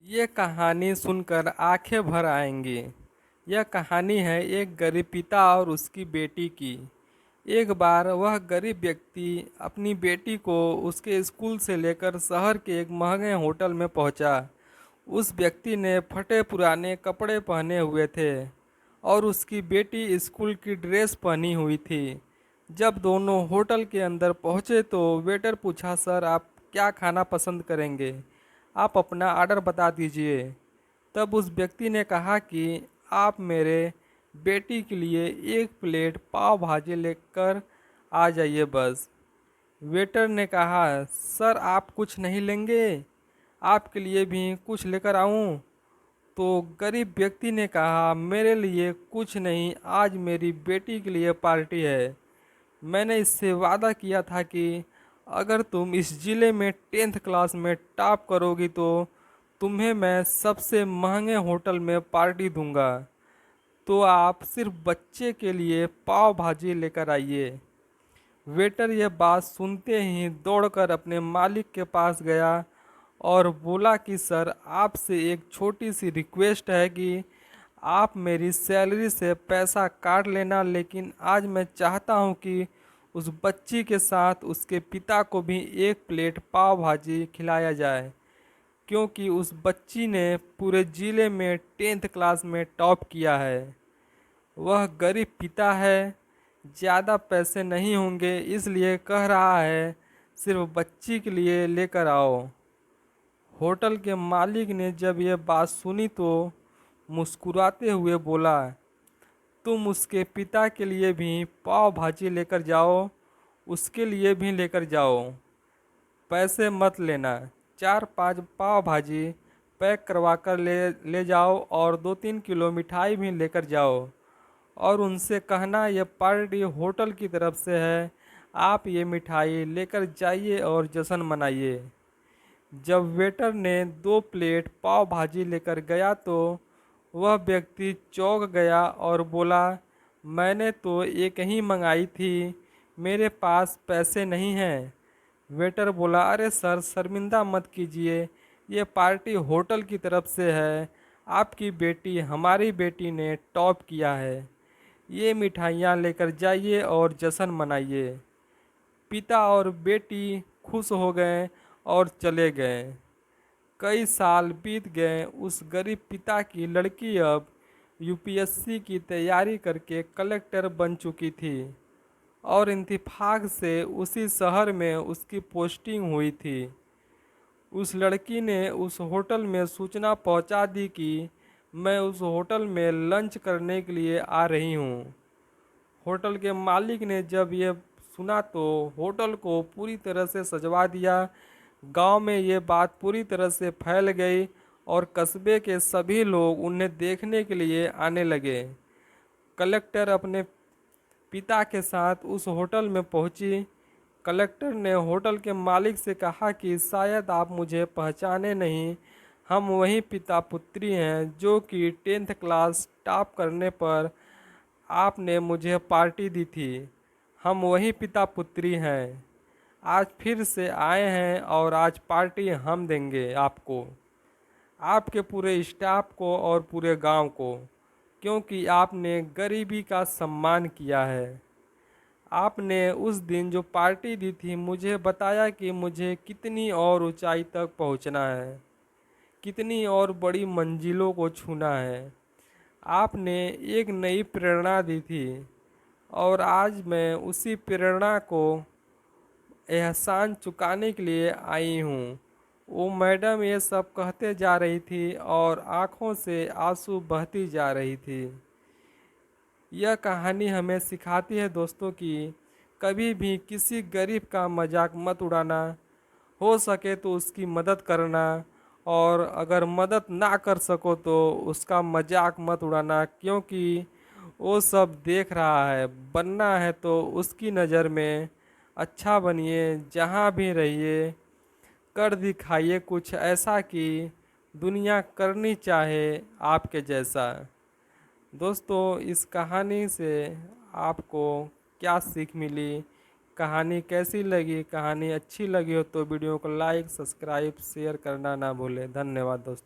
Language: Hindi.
ये कहानी सुनकर आंखें भर आएंगी। यह कहानी है एक गरीब पिता और उसकी बेटी की। एक बार वह गरीब व्यक्ति अपनी बेटी को उसके स्कूल से लेकर शहर के एक महंगे होटल में पहुंचा। उस व्यक्ति ने फटे पुराने कपड़े पहने हुए थे और उसकी बेटी स्कूल की ड्रेस पहनी हुई थी। जब दोनों होटल के अंदर पहुंचे तो वेटर पूछा, सर आप क्या खाना पसंद करेंगे? आप अपना ऑर्डर बता दीजिए। तब उस व्यक्ति ने कहा कि आप मेरे बेटी के लिए एक प्लेट पाव भाजी लेकर आ जाइए बस। वेटर ने कहा, सर आप कुछ नहीं लेंगे? आपके लिए भी कुछ लेकर आऊं? तो गरीब व्यक्ति ने कहा, मेरे लिए कुछ नहीं, आज मेरी बेटी के लिए पार्टी है। मैंने इससे वादा किया था कि अगर तुम इस ज़िले में 10th क्लास में टॉप करोगी तो तुम्हें मैं सबसे महंगे होटल में पार्टी दूंगा। तो आप सिर्फ बच्चे के लिए पाव भाजी लेकर आइए। वेटर यह बात सुनते ही दौड़कर अपने मालिक के पास गया और बोला कि सर आपसे एक छोटी सी रिक्वेस्ट है कि आप मेरी सैलरी से पैसा काट लेना, लेकिन आज मैं चाहता हूं कि उस बच्ची के साथ उसके पिता को भी एक प्लेट पाव भाजी खिलाया जाए, क्योंकि उस बच्ची ने पूरे ज़िले में 10th क्लास में टॉप किया है। वह गरीब पिता है, ज़्यादा पैसे नहीं होंगे, इसलिए कह रहा है सिर्फ बच्ची के लिए लेकर आओ। होटल के मालिक ने जब यह बात सुनी तो मुस्कुराते हुए बोला, तुम उसके पिता के लिए भी पाव भाजी लेकर जाओ, उसके लिए भी लेकर जाओ। पैसे मत लेना। 4-5 पाव भाजी पैक करवा कर ले जाओ और 2-3 किलो मिठाई भी लेकर जाओ और उनसे कहना यह पार्टी होटल की तरफ से है, आप ये मिठाई लेकर जाइए और जश्न मनाइए। जब वेटर ने 2 प्लेट पाव भाजी लेकर गया तो वह व्यक्ति चौंक गया और बोला, मैंने तो एक ही मंगाई थी, मेरे पास पैसे नहीं हैं। वेटर बोला, अरे सर शर्मिंदा मत कीजिए, ये पार्टी होटल की तरफ से है, आपकी बेटी हमारी बेटी ने टॉप किया है। ये मिठाइयाँ लेकर जाइए और जश्न मनाइए। पिता और बेटी खुश हो गए और चले गए। कई साल बीत गए। उस गरीब पिता की लड़की अब यूपीएससी की तैयारी करके कलेक्टर बन चुकी थी और इत्तेफाक से उसी शहर में उसकी पोस्टिंग हुई थी। उस लड़की ने उस होटल में सूचना पहुंचा दी कि मैं उस होटल में लंच करने के लिए आ रही हूं। होटल के मालिक ने जब ये सुना तो होटल को पूरी तरह से सजवा दिया। गांव में ये बात पूरी तरह से फैल गई और कस्बे के सभी लोग उन्हें देखने के लिए आने लगे। कलेक्टर अपने पिता के साथ उस होटल में पहुंची। कलेक्टर ने होटल के मालिक से कहा कि शायद आप मुझे पहचाने नहीं, हम वही पिता पुत्री हैं जो कि 10th क्लास टॉप करने पर आपने मुझे पार्टी दी थी। हम वही पिता पुत्री हैं, आज फिर से आए हैं और आज पार्टी हम देंगे आपको, आपके पूरे स्टाफ को और पूरे गांव को, क्योंकि आपने गरीबी का सम्मान किया है। आपने उस दिन जो पार्टी दी थी मुझे बताया कि मुझे कितनी और ऊंचाई तक पहुंचना है, कितनी और बड़ी मंजिलों को छूना है। आपने एक नई प्रेरणा दी थी और आज मैं उसी प्रेरणा को एहसान चुकाने के लिए आई हूँ। वो मैडम ये सब कहते जा रही थी और आँखों से आंसू बहती जा रही थी। यह कहानी हमें सिखाती है दोस्तों कि कभी भी किसी गरीब का मजाक मत उड़ाना, हो सके तो उसकी मदद करना, और अगर मदद ना कर सको तो उसका मजाक मत उड़ाना, क्योंकि वो सब देख रहा है। बनना है तो उसकी नज़र में अच्छा बनिए, जहाँ भी रहिए कर दिखाइए कुछ ऐसा कि दुनिया करनी चाहे आपके जैसा। दोस्तों इस कहानी से आपको क्या सीख मिली? कहानी कैसी लगी? कहानी अच्छी लगी हो तो वीडियो को लाइक, सब्सक्राइब, शेयर करना ना भूलें। धन्यवाद दोस्तों।